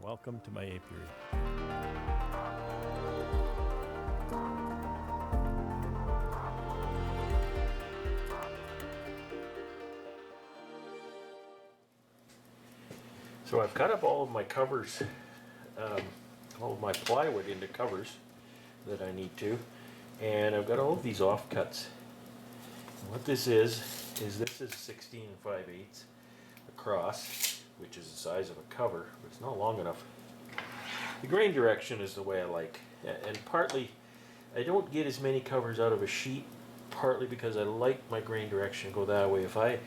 Welcome to my apiary. So I've cut up all of my covers, all of my plywood into covers that I need to, and I've got all of these offcuts. And what this is this is 16 5/8 across, which is the size of a cover, but it's not long enough. The grain direction is the way I like, and partly I don't get as many covers out of a sheet, partly because I like my grain direction to go that way. If I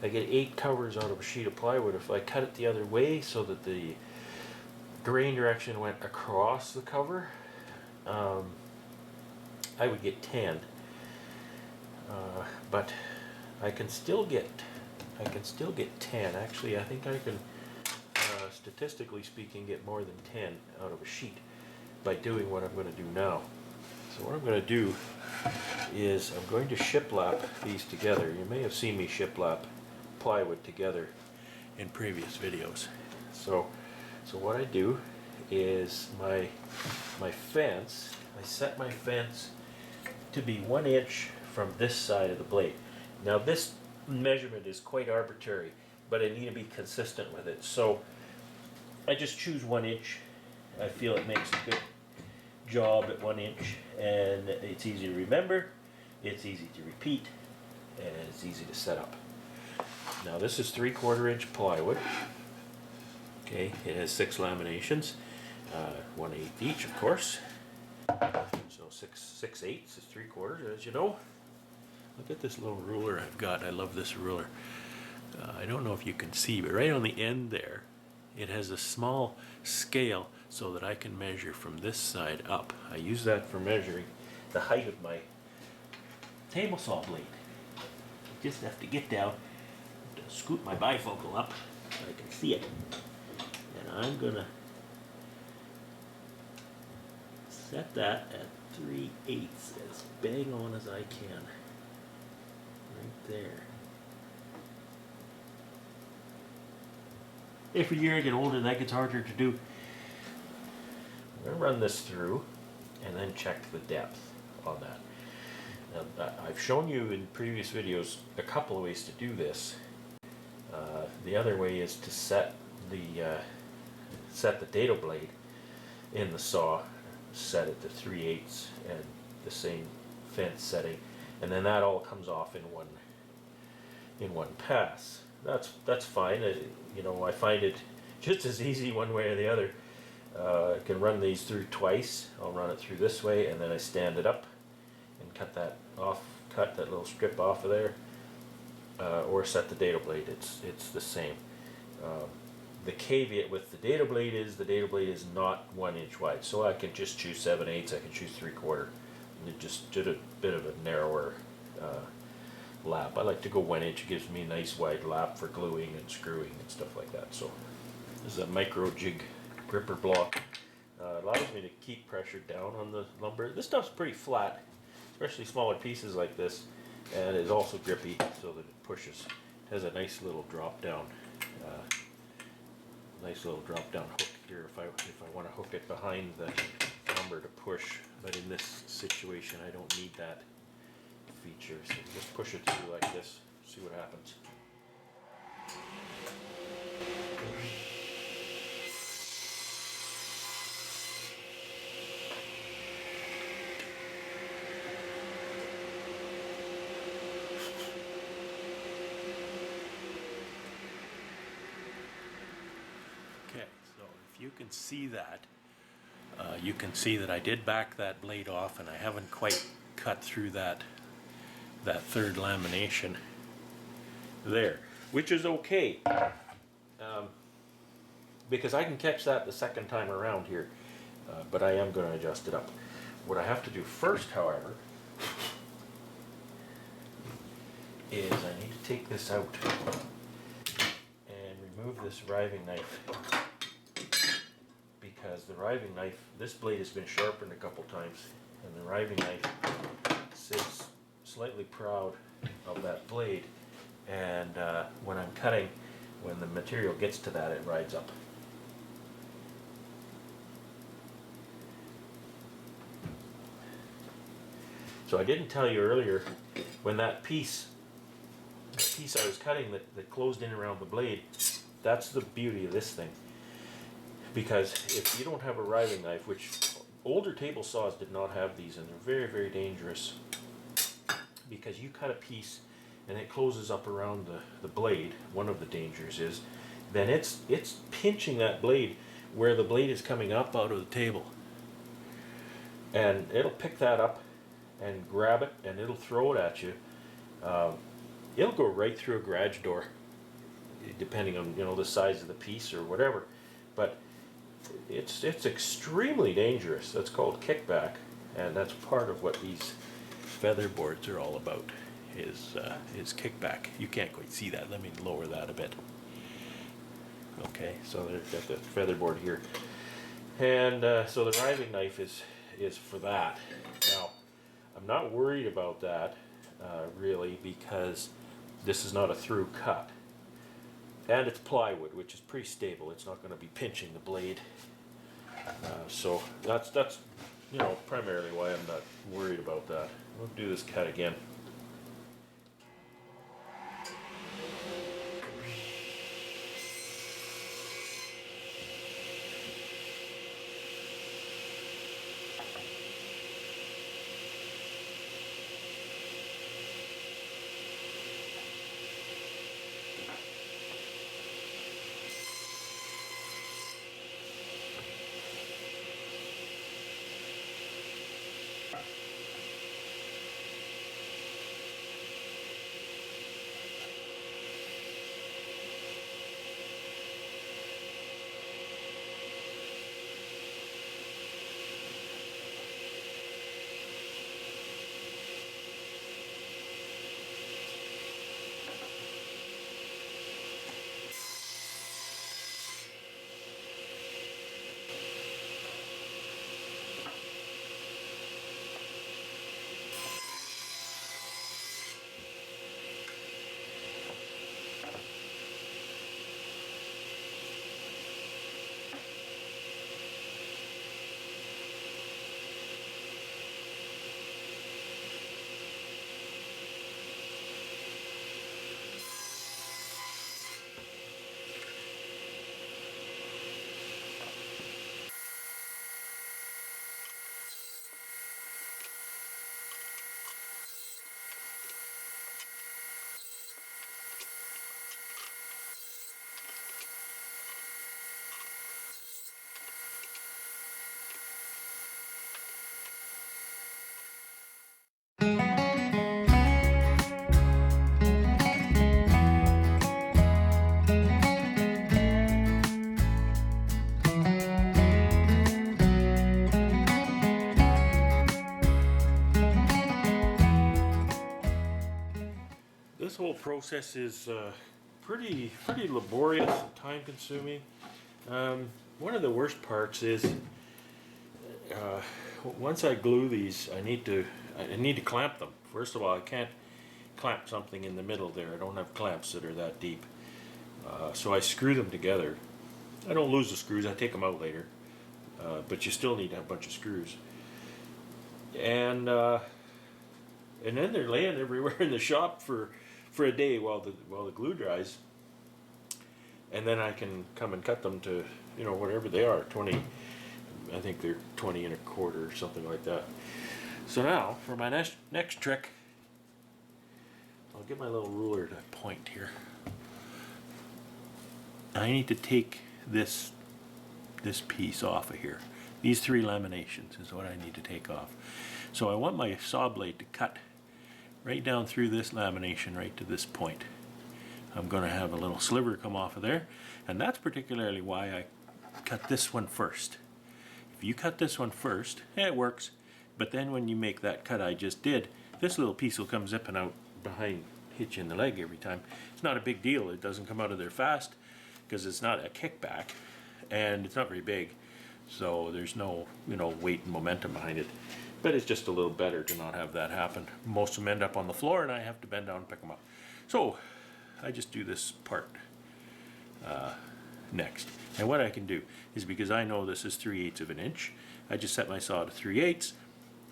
get 8 covers out of a sheet of plywood, if I cut it the other way so that the grain direction went across the cover, I would get 10. But I can still get 10. Actually, I think I can, statistically speaking, get more than 10 out of a sheet by doing what I'm going to do now. So what I'm going to do is I'm going to shiplap these together. You may have seen me shiplap plywood together in previous videos. So what I do is my fence, I set my fence to be 1 inch from this side of the blade. Now this measurement is quite arbitrary, but I need to be consistent with it. So I just choose 1 inch. I feel it makes a good job at 1 inch, and it's easy to remember, it's easy to repeat, and it's easy to set up. Now this is 3/4 inch plywood. Okay, it has 6 laminations, 1/8 each, of course. So 6/8 is 3/4, as you know. Look at this little ruler I've got. I love this ruler. I don't know if you can see, but right on the end there, it has a small scale so that I can measure from this side up. I use that for measuring the height of my table saw blade. I just have to get down, to scoot my bifocal up so I can see it. And I'm gonna set that at 3/8 as bang on as I can. Right there. Every year I get older, that gets harder to do. I'm going to run this through and then check the depth on that. Now, I've shown you in previous videos a couple of ways to do this. The other way is to set the dado blade in the saw, set it to 3/8 and the same fence setting, and then that all comes off in one pass. That's fine. I find it just as easy one way or the other. I can run these through twice. I'll run it through this way, and then I stand it up and cut that little strip off of there, or set the dado blade. It's the same. The caveat with the dado blade is not 1 inch wide, so I can just choose 7/8. I can choose 3/4. It just did a bit of a narrower lap. I like to go 1 inch. It gives me a nice wide lap for gluing and screwing and stuff like that. So this is a micro jig gripper block. Allows me to keep pressure down on the lumber. This stuff's pretty flat, especially smaller pieces like this, and it's also grippy so that it pushes. It has a nice little drop down hook here if I want to hook it behind the lumber to push, but in this situation I don't need that feature, so just push it through like this, see what happens. Okay, so if you can see that, you can see that I did back that blade off, and I haven't quite cut through that third lamination there, which is okay, because I can catch that the second time around here, but I am going to adjust it up. What I have to do first, however, is I need to take this out and remove this riving knife, because the riving knife, this blade has been sharpened a couple times, and the riving knife sits slightly proud of that blade, and when I'm cutting, when the material gets to that, it rides up. So I didn't tell you earlier, when that piece I was cutting that closed in around the blade, that's the beauty of this thing. Because if you don't have a riving knife, which older table saws did not have these, and they're very, very dangerous, because you cut a piece and it closes up around the blade, one of the dangers is, then it's pinching that blade where the blade is coming up out of the table. And it'll pick that up and grab it, and it'll throw it at you. It'll go right through a garage door, depending on, you know, the size of the piece or whatever. But it's extremely dangerous. That's called kickback, and that's part of what these feather boards are all about. Is kickback. You can't quite see that. Let me lower that a bit. Okay, so they've got the feather board here, and so the riving knife is for that. Now, I'm not worried about that really, because this is not a through cut, and it's plywood, which is pretty stable. It's not going to be pinching the blade, so that's you know, primarily why I'm not worried about that. We'll do this cut again. This whole process is pretty laborious and time consuming. One of the worst parts is once I glue these, I need to clamp them. First of all, I can't clamp something in the middle there. I don't have clamps that are that deep. So I screw them together. I don't lose the screws, I take them out later. But you still need to have a bunch of screws. And then they're laying everywhere in the shop for a day while the glue dries. And then I can come and cut them to, you know, whatever they are, 20, I think they're 20 and a quarter or something like that. So now, for my next trick, I'll get my little ruler to point here. I need to take this piece off of here. These 3 laminations is what I need to take off. So I want my saw blade to cut right down through this lamination right to this point. I'm going to have a little sliver come off of there, and that's particularly why I cut this one first. If you cut this one first, it works, but then when you make that cut I just did, this little piece will come zipping out behind, hit you in the leg every time. It's not a big deal. It doesn't come out of there fast because it's not a kickback, and it's not very big, so there's no, you know, weight and momentum behind it. But it's just a little better to not have that happen. Most of them end up on the floor and I have to bend down and pick them up. So I just do this part next. And what I can do is, because I know this is 3/8 of an inch, I just set my saw to 3/8,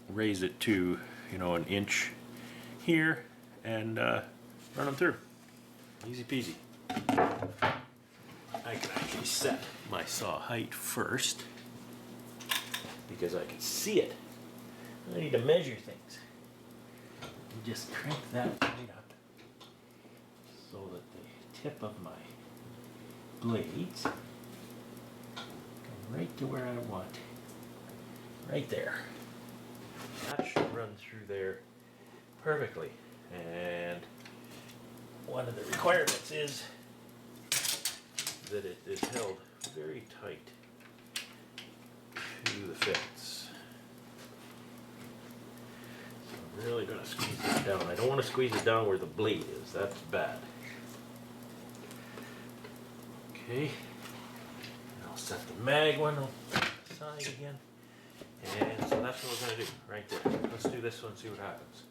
raise it to, you know, an inch here and run them through. Easy peasy. I can actually set my saw height first because I can see it. I need to measure things. And just crank that right up so that the tip of my blades come right to where I want. Right there. That should run through there perfectly. And one of the requirements is that it is held very tight to the fence. So I'm really going to squeeze this down. I don't want to squeeze it down where the blade is. That's bad. Okay. And I'll set the mag one aside again. And so that's what we're going to do right there. Let's do this one and see what happens.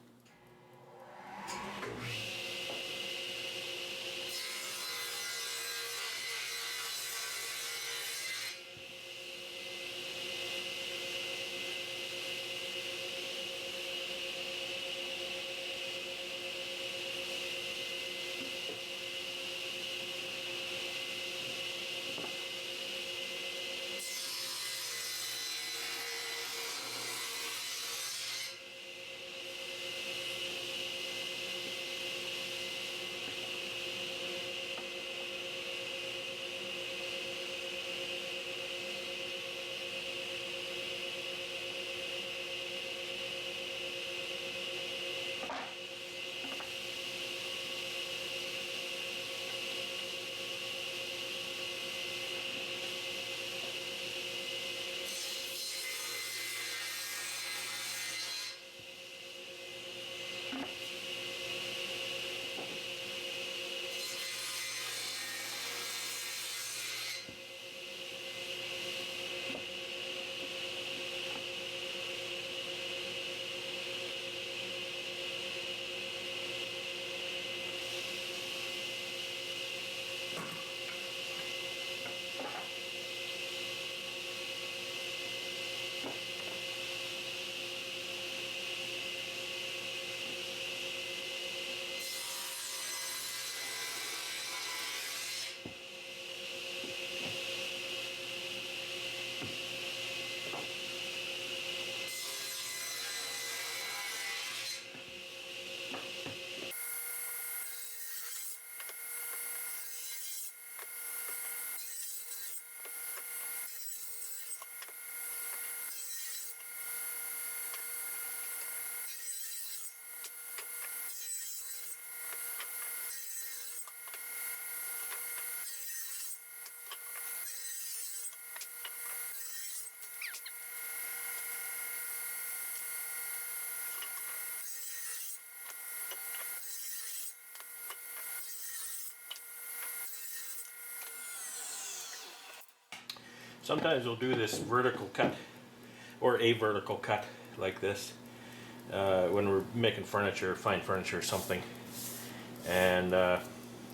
Sometimes we'll do this vertical cut or a vertical cut like this when we're making furniture, fine furniture or something. And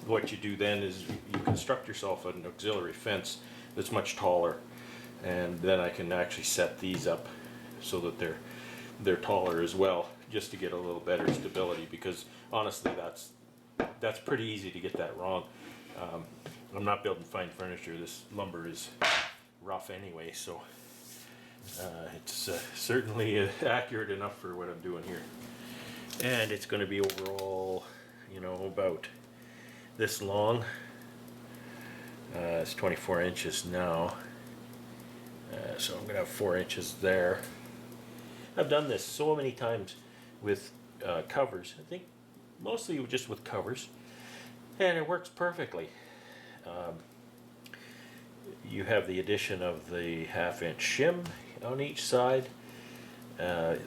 what you do then is you construct yourself an auxiliary fence that's much taller, and then I can actually set these up so that they're taller as well, just to get a little better stability, because honestly that's pretty easy to get that wrong. I'm not building fine furniture. This lumber is rough anyway, so it's certainly accurate enough for what I'm doing here. And it's going to be overall, you know, about this long. It's 24 inches now, so I'm going to have 4 inches there. I've done this so many times with covers. I think mostly just with covers, and it works perfectly. You have the addition of the 1/2 inch shim on each side, but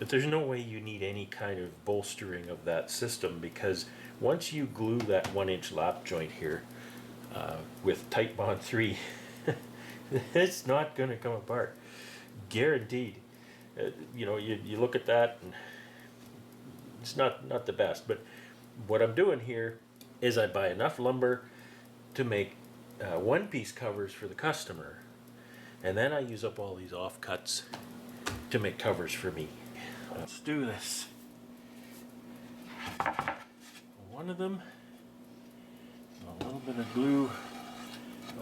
there's no way you need any kind of bolstering of that system, because once you glue that 1 inch lap joint here with Tight Bond 3, it's not going to come apart, guaranteed. You know, you look at that and it's not the best, but what I'm doing here is I buy enough lumber to make one-piece covers for the customer, and then I use up all these offcuts to make covers for me. Let's do this. one of them, a little bit of glue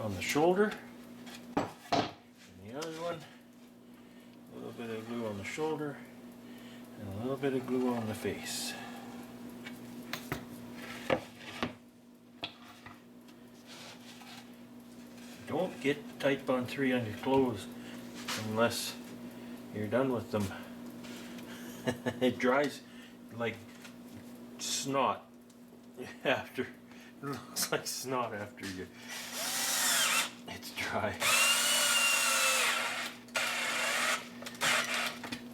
on the shoulder, and the other one, a little bit of glue on the shoulder, and a little bit of glue on the face. Don't get type on 3 on your clothes unless you're done with them. It dries like snot after. It looks like snot after it's dry.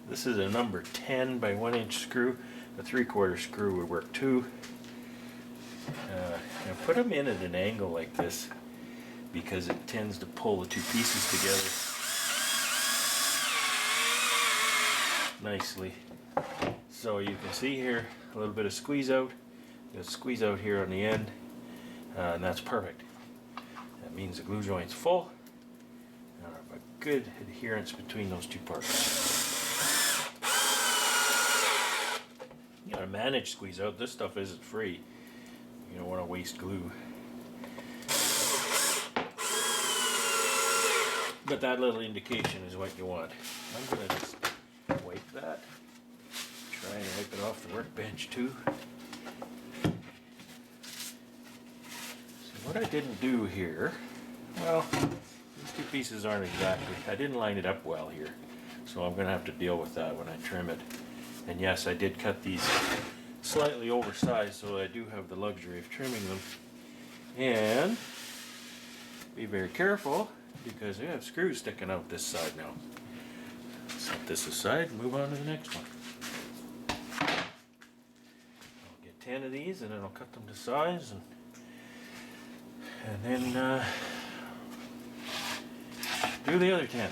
This is a number 10 by 1 inch screw. A 3/4 screw would work too. Now put them in at an angle like this because it tends to pull the two pieces together nicely. So you can see here a little bit of squeeze out. There's a squeeze out here on the end, and that's perfect. That means the glue joint's full. Now I have a good adherence between those two parts. You gotta manage squeeze out. This stuff isn't free. You don't want to waste glue. But that little indication is what you want. I'm going to just wipe that. Try and wipe it off the workbench too. So what I didn't do here, well, these two pieces aren't exactly, I didn't line it up well here. So I'm going to have to deal with that when I trim it. And yes, I did cut these slightly oversized, so I do have the luxury of trimming them. And be very careful, because we have screws sticking out this side now. Set this aside and move on to the next one. I'll get 10 of these and then I'll cut them to size and then do the other 10.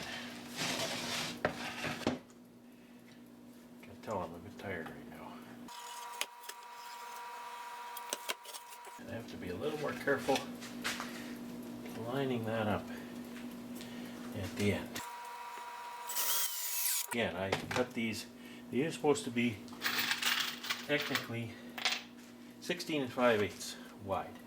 Can't tell, I'm a bit tired right now. And I have to be a little more careful lining that up at the end. Again, I cut these. These are supposed to be technically 16 5/8 wide.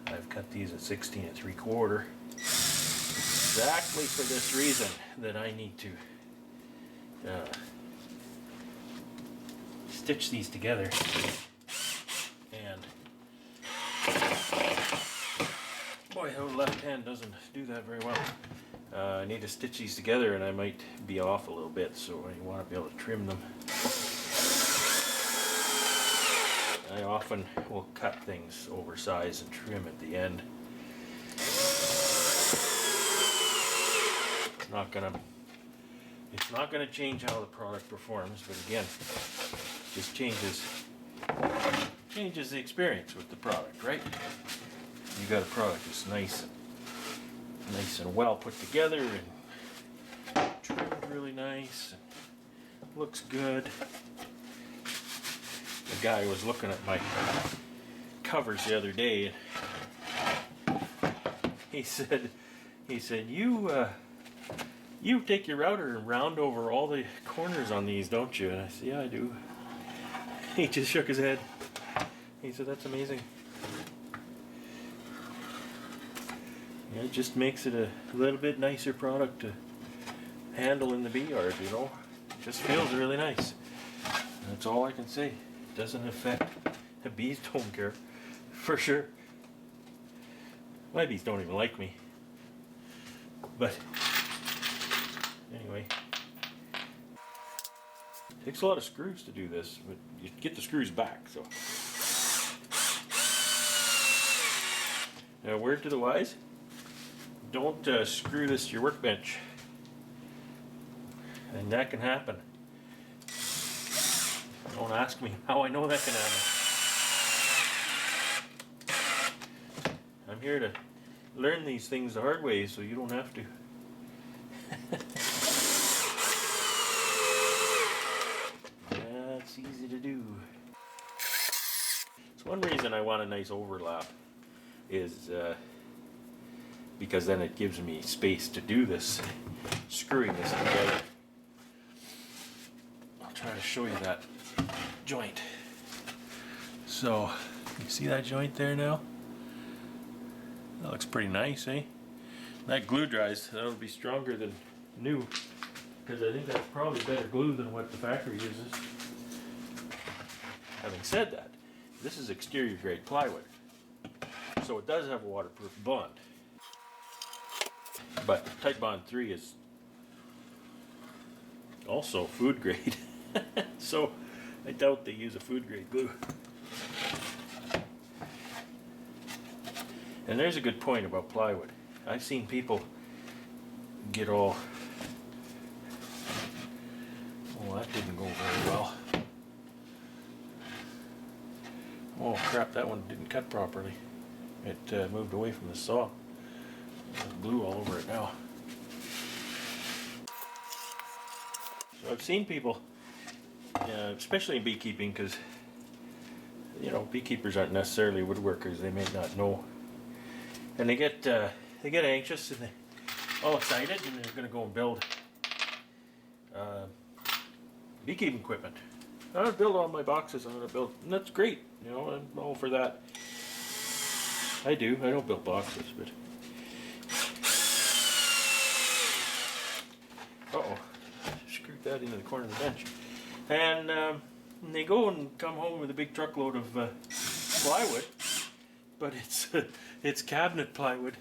I've cut these at 16 3/4 exactly for this reason, that I need to stitch these together, and boy, the left hand doesn't do that very well. I need to stitch these together and I might be off a little bit, so I want to be able to trim them. I often will cut things oversized and trim at the end. It's not gonna change how the product performs, but again, just changes the experience with the product, right? You got a product that's nice and well put together and trimmed really nice and looks good. The guy was looking at my covers the other day and he said you take your router and round over all the corners on these, don't you? And I said, yeah, I do. He just shook his head. He said, that's amazing. It just makes it a little bit nicer product to handle in the bee yard, you know. It just feels really nice. That's all I can say. It doesn't affect, the bees don't care, for sure. My bees don't even like me. But anyway, it takes a lot of screws to do this, but you get the screws back, so. Now, word to the wise, don't screw this to your workbench, and that can happen. Don't ask me how I know that can happen. I'm here to learn these things the hard way so you don't have to. That's easy to do. So one reason I want a nice overlap is because then it gives me space to do this, screwing this together. I'll try to show you that joint. So, you see that joint there now? That looks pretty nice, eh? That glue dries, that'll be stronger than new, because I think that's probably better glue than what the factory uses. Having said that, this is exterior grade plywood, so it does have a waterproof bond. But Type Bond 3 is also food grade, so I doubt they use a food grade glue. And there's a good point about plywood. I've seen people get all, oh, that didn't go very well. Oh crap, that one didn't cut properly. It moved away from the saw. There's glue all over it now. So I've seen people, especially in beekeeping, because you know, beekeepers aren't necessarily woodworkers. They may not know, and they get anxious and they all excited, and they're going to go and build beekeeping equipment. I'm going to build all my boxes. I'm going to build, and that's great. You know, I'm all for that. I do. I don't build boxes, but. Uh-oh. Screwed that into the corner of the bench. And they go and come home with a big truckload of plywood, but it's cabinet plywood.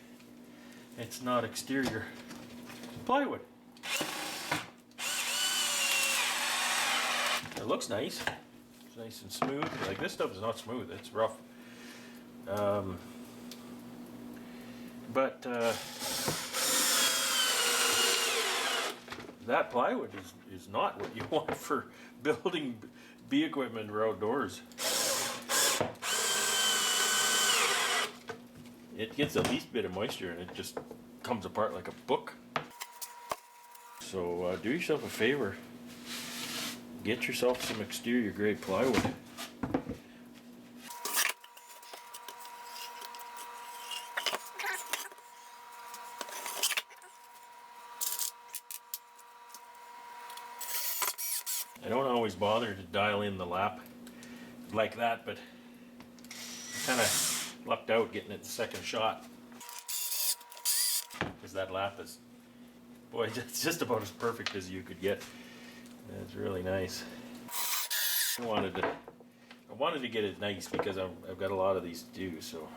It's not exterior plywood. It looks nice. It's nice and smooth. Like, this stuff is not smooth. It's rough. But that plywood is not what you want for building bee equipment or outdoors. It gets the least bit of moisture and it just comes apart like a book. So do yourself a favor. Get yourself some exterior grade plywood. I don't always bother to dial in the lap like that, but I kind of lucked out getting it the second shot. Because that lap is, boy, it's just about as perfect as you could get. It's really nice. I wanted to get it nice because I've got a lot of these to do, so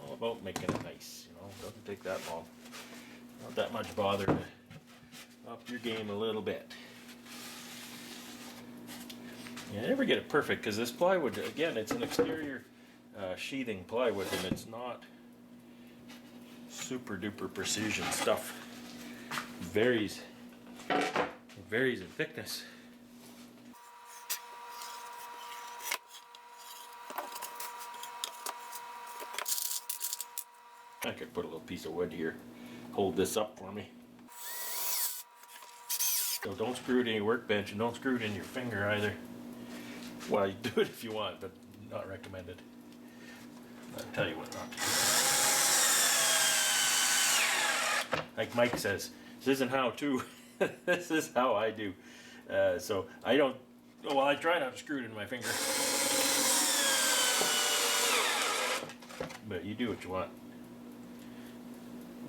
all about making it nice, you know. Doesn't take that long. Not that much bother to up your game a little bit. You never get it perfect because this plywood, again, it's an exterior sheathing plywood, and it's not super duper precision stuff. It varies in thickness. I could put a little piece of wood here, hold this up for me. So don't screw it in your workbench, and don't screw it in your finger either. Well, you do it if you want, but not recommended. I'll tell you what not to do. Like Mike says, this isn't how to. This is how I do. So I don't. Well, I try not to screw it in my finger. But you do what you want.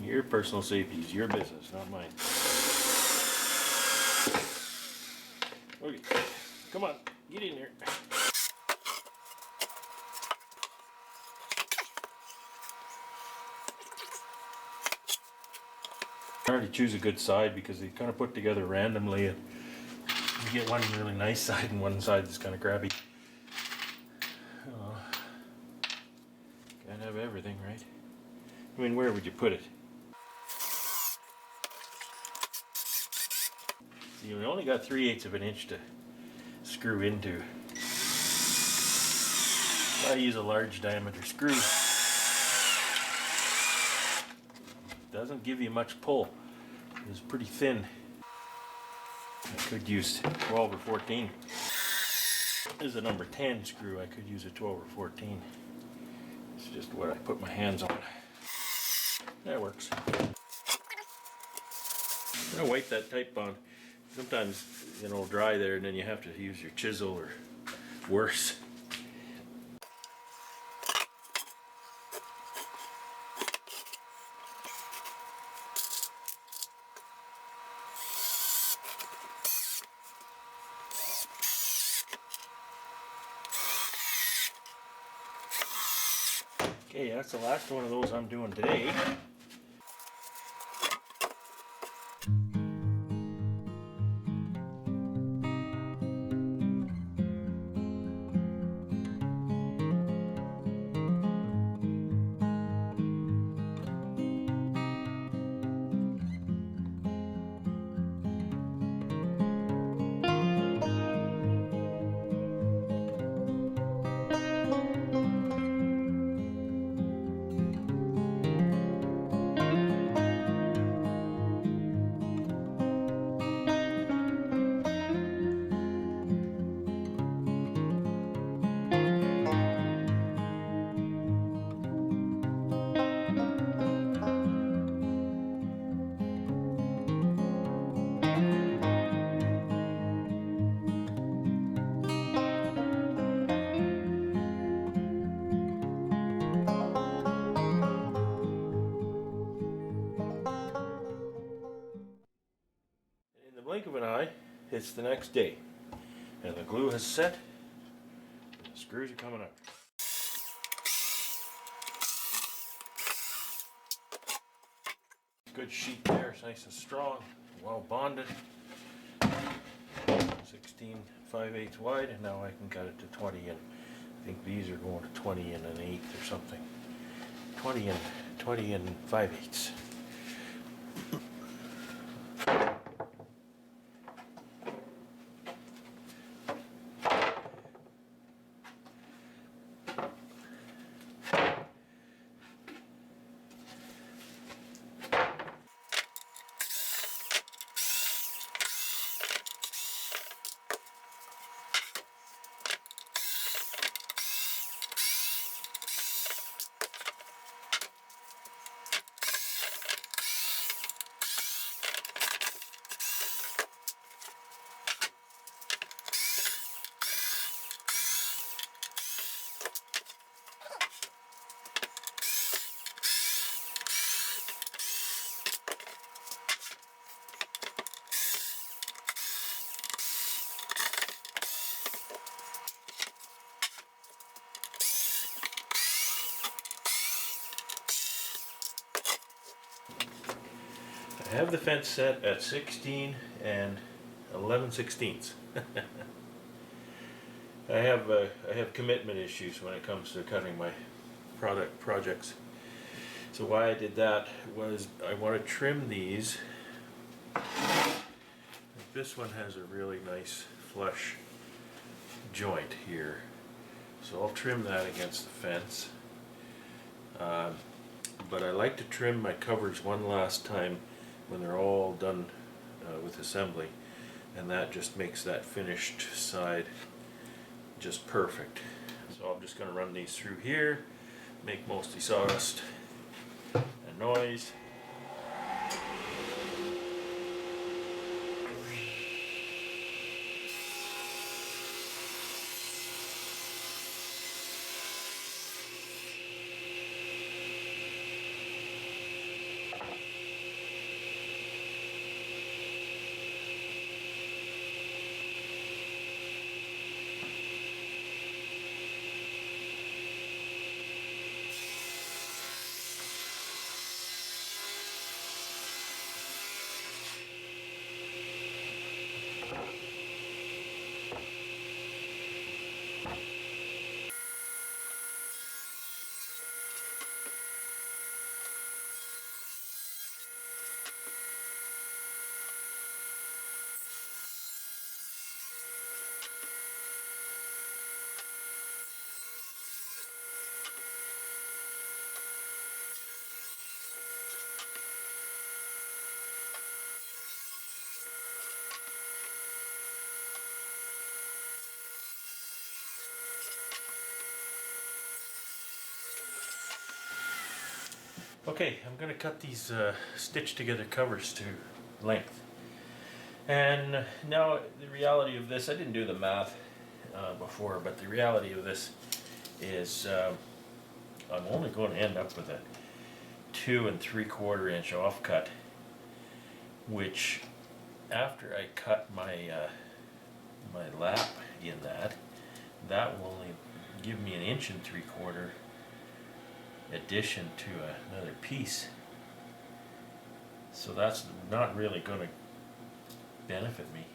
Your personal safety is your business, not mine. Okay, come on, get in here. I already choose a good side because they kind of put together randomly, and you get one really nice side and one side that's kind of crappy. Oh, can't have everything, right? I mean, where would you put it? See, we only got 3/8 of an inch to screw into. I use a large diameter screw. Doesn't give you much pull. It's pretty thin. I could use 12 or 14. This is a number 10 screw. I could use a 12 or 14. It's just what I put my hands on. That works. I'm gonna wipe that Type Bond. Sometimes, you know, it'll dry there and then you have to use your chisel or worse. Okay, that's the last one of those I'm doing today. In the blink of an eye, it's the next day, and the glue has set, and the screws are coming out. Good sheet there, it's nice and strong, well bonded. 16 5/8 wide, and now I can cut it to 20, and I think these are going to 20 and an eighth or something. 20 and 5/8. I have the fence set at 16 and 11/16. I have commitment issues when it comes to cutting my projects. So why I did that was I want to trim these. This one has a really nice flush joint here, so I'll trim that against the fence. But I like to trim my covers one last time when they're all done with assembly, and that just makes that finished side just perfect. So I'm just going to run these through here, make mostly sawdust and noise. Okay, I'm going to cut these stitched together covers to length. And now the reality of this, I didn't do the math before, but the reality of this is I'm only going to end up with a 2 3/4 inch offcut, which after I cut my my lap in that will only give me an 1 3/4 addition to another piece. So that's not really going to benefit me.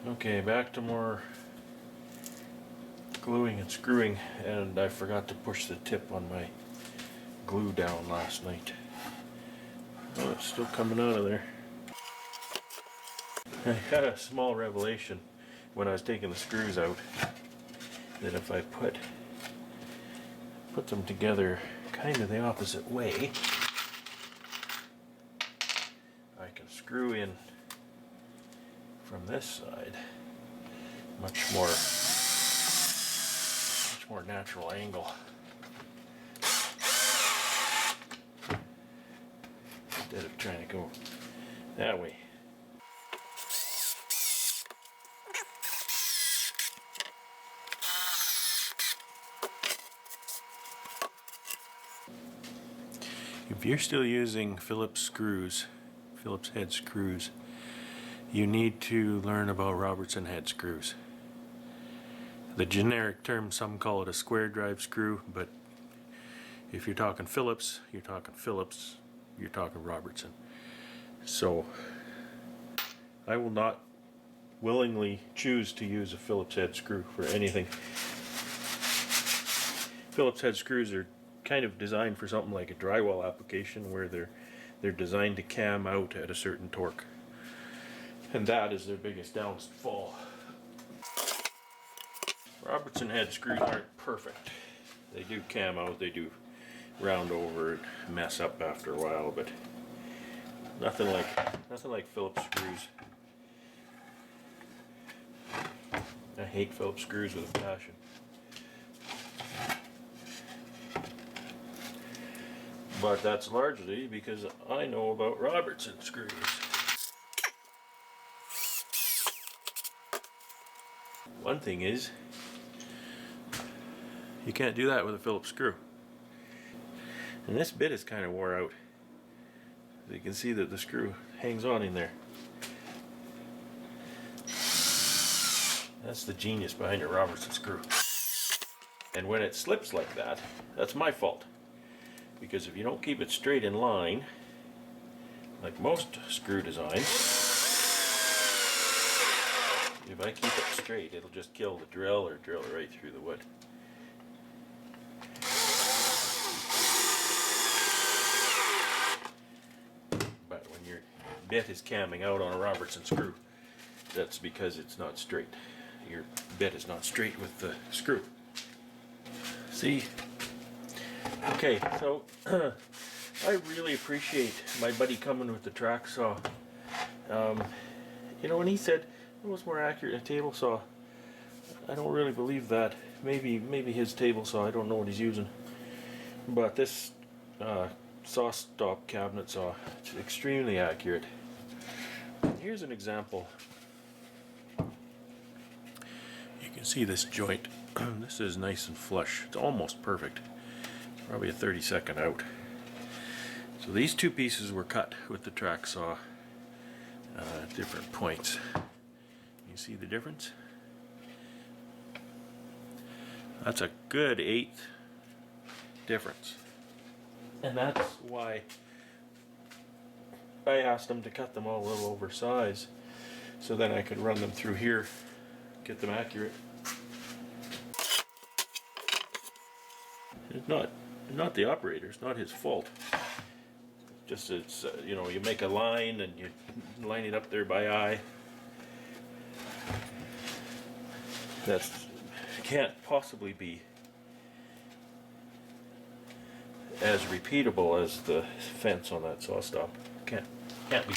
Okay, back to more gluing and screwing, and I forgot to push the tip on my glue down last night. Oh, it's still coming out of there. I had a small revelation when I was taking the screws out that if I put them together kind of the opposite way, I can screw in from this side much more natural angle instead of trying to go that way. If you're still using Phillips head screws, you need to learn about Robertson head screws. The generic term, some call it a square drive screw, but if you're talking Phillips, you're talking Robertson. So I will not willingly choose to use a Phillips head screw for anything. Phillips head screws are kind of designed for something like a drywall application where they're designed to cam out at a certain torque. And that is their biggest downfall. Robertson head screws aren't perfect. They do cam out, they do round over and mess up after a while, but nothing like Phillips screws. I hate Phillips screws with a passion. But that's largely because I know about Robertson screws. One thing is, you can't do that with a Phillips screw. And this bit is kind of wore out. You can see that the screw hangs on in there. That's the genius behind a Robertson screw. And when it slips like that, that's my fault. Because if you don't keep it straight in line, like most screw designs, if I keep it straight, it'll just kill the drill or drill it right through the wood. But when your bit is camming out on a Robertson screw, that's because it's not straight. Your bit is not straight with the screw. See? Okay, so I really appreciate my buddy coming with the track saw. You know, when he said it was more accurate than a table saw, I don't really believe that. Maybe his table saw, I don't know what he's using. But this saw stop cabinet saw, it's extremely accurate. Here's an example. You can see this joint. This is nice and flush. It's almost perfect. Probably a 30-second out. So these two pieces were cut with the track saw at different points. You see the difference? That's a good 1/8 difference. And that's why I asked them to cut them all a little oversized, so then I could run them through here, get them accurate. It's not the operator, it's not his fault. Just it's, you know, you make a line and you line it up there by eye. That can't possibly be as repeatable as the fence on that saw stop. Can't be.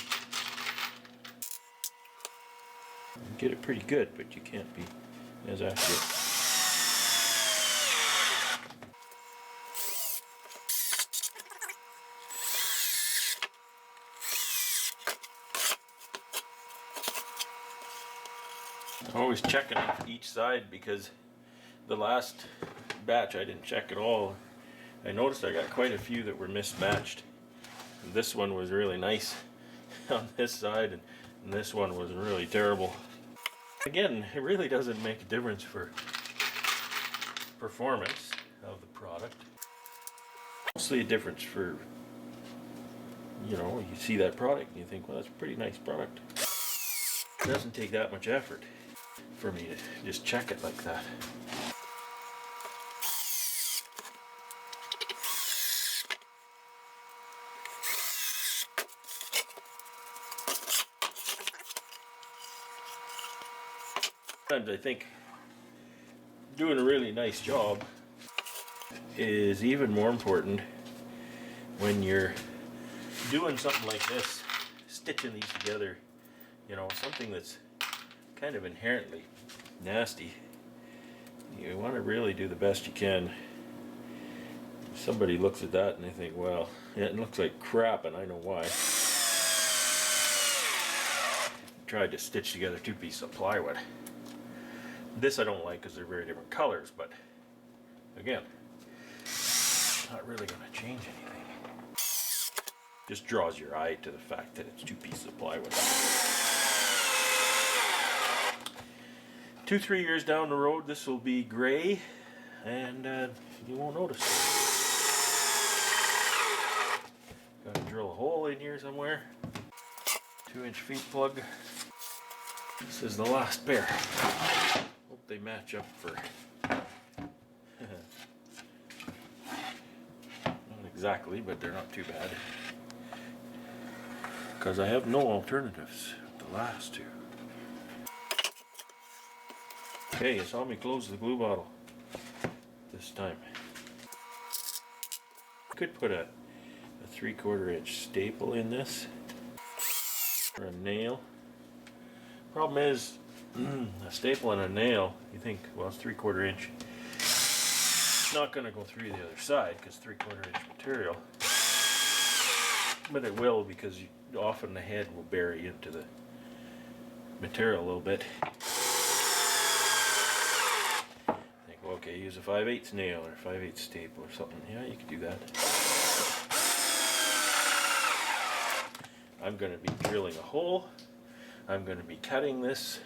You get it pretty good, but you can't be as accurate. I'm always checking each side because the last batch I didn't check at all. I noticed I got quite a few that were mismatched. And this one was really nice on this side, and this one was really terrible. Again, it really doesn't make a difference for performance of the product. Mostly a difference for, you know, you see that product and you think, well, that's a pretty nice product. It doesn't take that much effort for me to just check it like that. Sometimes I think doing a really nice job is even more important when you're doing something like this, stitching these together, you know, something that's kind of inherently nasty. You want to really do the best you can. If somebody looks at that and they think, well, yeah, it looks like crap, and I know why. Tried to stitch together 2 pieces of plywood. This I don't like because they're very different colors, but again, not really going to change anything. Just draws your eye to the fact that it's 2 pieces of plywood. 2-3 years down the road, this will be gray, and you won't notice. Got to drill a hole in here somewhere. 2-inch feed plug. This is the last pair. Hope they match up for not exactly, but they're not too bad, because I have no alternatives with the last 2. Okay, you saw me close the glue bottle this time. Could put a 3/4 inch staple in this, or a nail. Problem is, a staple and a nail, you think, well, it's 3/4 inch. It's not going to go through the other side because 3/4 inch material. But it will, because often the head will bury into the material a little bit. Think, well, okay, use a 5/8 nail or 5/8 staple or something. Yeah, you could do that. I'm going to be drilling a hole. I'm going to be cutting this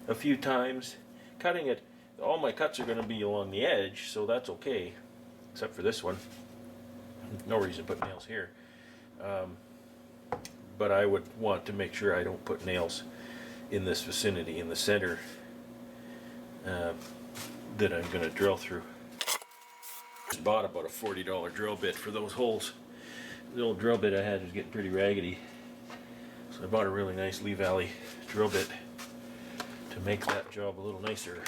a few times. Cutting it, all my cuts are going to be along the edge, so that's okay, except for this one. No reason to put nails here. But I would want to make sure I don't put nails in this vicinity, in the center, that I'm going to drill through. Just bought about a $40 drill bit for those holes. The old drill bit I had was getting pretty raggedy, so I bought a really nice Lee Valley drill bit to make that job a little nicer.